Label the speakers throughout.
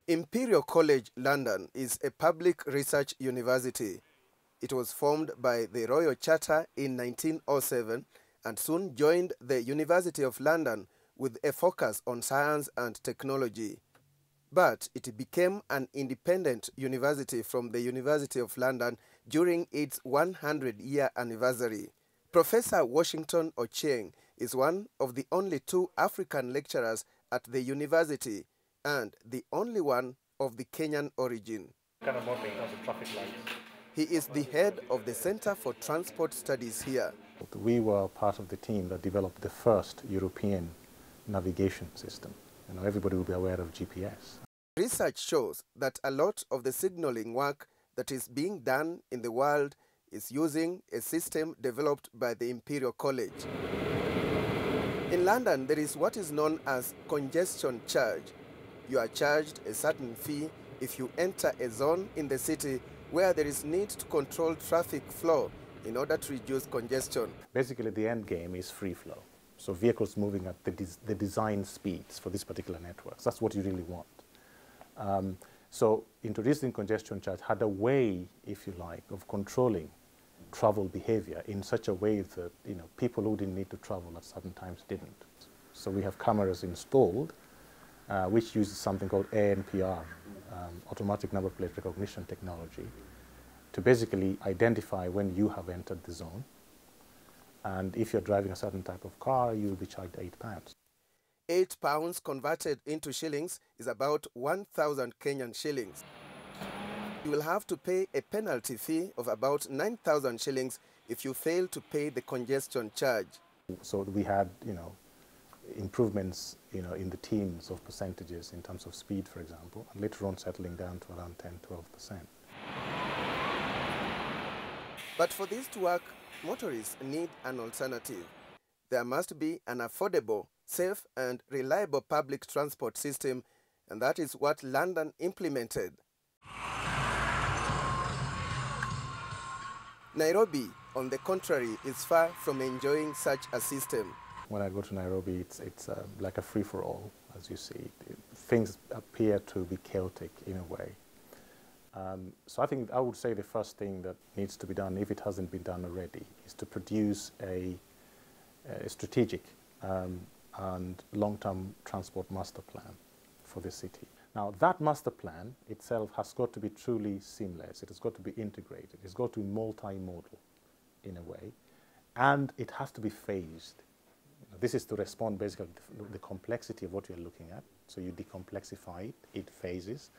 Speaker 1: Imperial College London is a public research university. It was formed by the Royal Charter in 1907 and soon joined the University of London with a focus on science and technology. But it became an independent university from the University of London during its 100-year anniversary. Professor Washington Ochieng is one of the only two African lecturers at the university and the only one of the Kenyan origin.
Speaker 2: Kind of modeling in terms of traffic lights.
Speaker 1: He is the head of the Center for Transport Studies here.
Speaker 3: We were part of the team that developed the first European navigation system. Everybody will be aware of GPS.
Speaker 1: Research shows that a lot of the signaling work that is being done in the world is using a system developed by the Imperial College. In London, there is what is known as congestion charge. You are charged a certain fee if you enter a zone in the city where there is need to control traffic flow in order to reduce congestion.
Speaker 3: Basically, the end game is free flow. So vehicles moving at the design speeds for this particular network. That's what you really want. So introducing congestion charge had a way, if you like, of controlling travel behavior in such a way that people who didn't need to travel at certain times didn't. So we have cameras installed which uses something called ANPR, automatic number plate recognition technology, to basically identify when you have entered the zone. And if you're driving a certain type of car, you'll be charged £8.
Speaker 1: £8 converted into shillings is about 1,000 Kenyan shillings. You will have to pay a penalty fee of about 9,000 shillings if you fail to pay the congestion charge.
Speaker 3: So we had, improvements, in the teens of percentages in terms of speed, for example, and later on settling down to around 10–12%.
Speaker 1: But for this to work, motorists need an alternative. There must be an affordable, safe and reliable public transport system, and that is what London implemented. Nairobi, on the contrary, is far from enjoying such a system.
Speaker 3: When I go to Nairobi, it's like a free-for-all, as you see. Things appear to be chaotic in a way. So I would say the first thing that needs to be done, if it hasn't been done already, is to produce a strategic and long-term transport master plan for the city. Now, that master plan itself has got to be truly seamless. It has got to be integrated. It's got to be multimodal in a way, and it has to be phased. This is to respond basically to the complexity of what you're looking at. So you decomplexify it, it phases.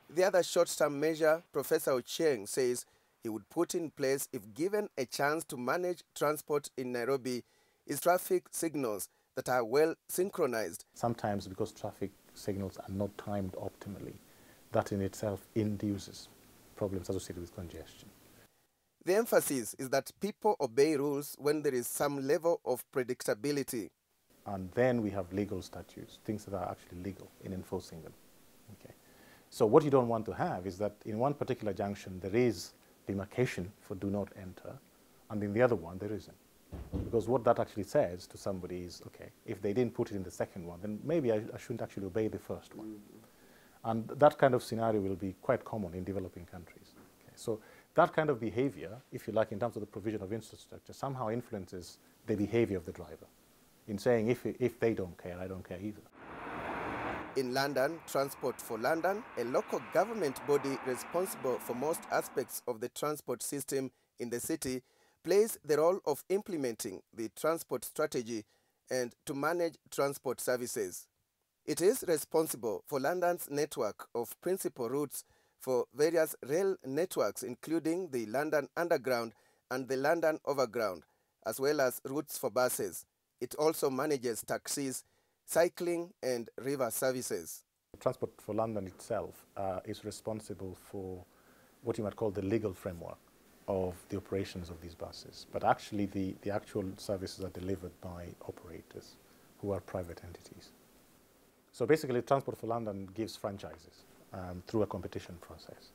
Speaker 1: The other short-term measure Professor Ochieng says he would put in place if given a chance to manage transport in Nairobi is traffic signals that are well synchronized.
Speaker 3: Sometimes because traffic signals are not timed optimally, that in itself induces problems associated with congestion.
Speaker 1: The emphasis is that people obey rules when there is some level of predictability.
Speaker 3: And then we have legal statutes, things that are actually legal in enforcing them. Okay. So what you don't want to have is that in one particular junction there is demarcation for do not enter, and in the other one there isn't. Because what that actually says to somebody is, okay, if they didn't put it in the second one, then maybe I shouldn't actually obey the first one. And that kind of scenario will be quite common in developing countries. Okay. So that kind of behavior, if you like, in terms of the provision of infrastructure, somehow influences the behavior of the driver in saying, if they don't care, I don't care either.
Speaker 1: In London, Transport for London, a local government body responsible for most aspects of the transport system in the city, plays the role of implementing the transport strategy and to manage transport services. It is responsible for London's network of principal routes for various rail networks, including the London Underground and the London Overground, as well as routes for buses. It also manages taxis, cycling and river services.
Speaker 3: Transport for London itself is responsible for what you might call the legal framework of the operations of these buses. But actually the actual services are delivered by operators who are private entities. So basically Transport for London gives franchises through a competition process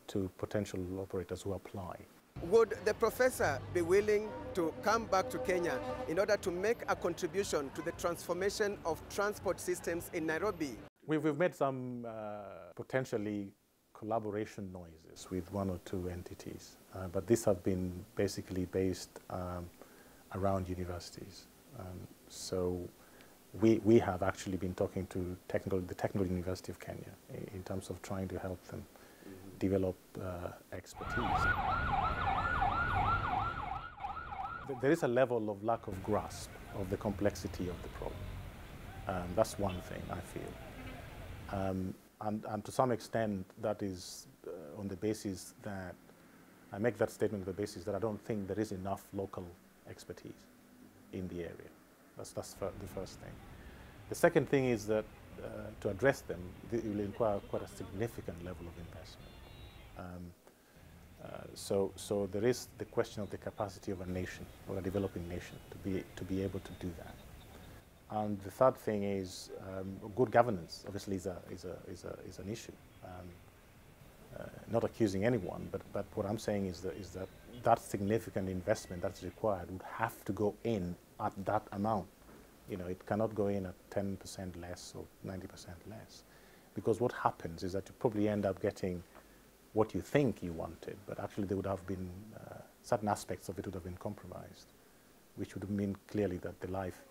Speaker 3: to potential operators who apply.
Speaker 1: Would the professor be willing to come back to Kenya in order to make a contribution to the transformation of transport systems in Nairobi?
Speaker 3: We've made some potentially collaboration noises with one or two entities, but these have been basically based around universities. So we have actually been talking to the Technical University of Kenya in terms of trying to help them develop expertise. There is a level of lack of grasp of the complexity of the problem. That's one thing I feel. And to some extent, that is on the basis that, I make that statement on the basis that I don't think there is enough local expertise in the area. That's the first thing. The second thing is that to address them, it will require quite a significant level of investment. So there is the question of the capacity of a nation, or a developing nation, to be able to do that. And the third thing is good governance. Obviously, is an issue. Not accusing anyone, but what I'm saying is that significant investment that's required would have to go in at that amount. You know, it cannot go in at 10% less or 90% less, because what happens is that you probably end up getting what you think you wanted, but actually there would have been certain aspects of it would have been compromised, which would mean clearly that the life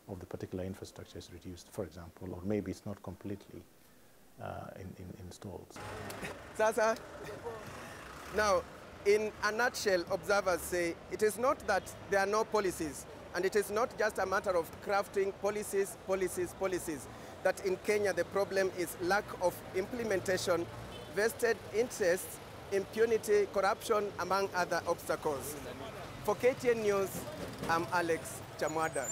Speaker 3: of the particular infrastructure is reduced, for example, or maybe it's not completely installed.
Speaker 1: Sasa, now, in a nutshell, observers say it is not that there are no policies, and it is not just a matter of crafting policies. That in Kenya the problem is lack of implementation, vested interests, impunity, corruption, among other obstacles. For KTN News, I'm Alex Chamwada.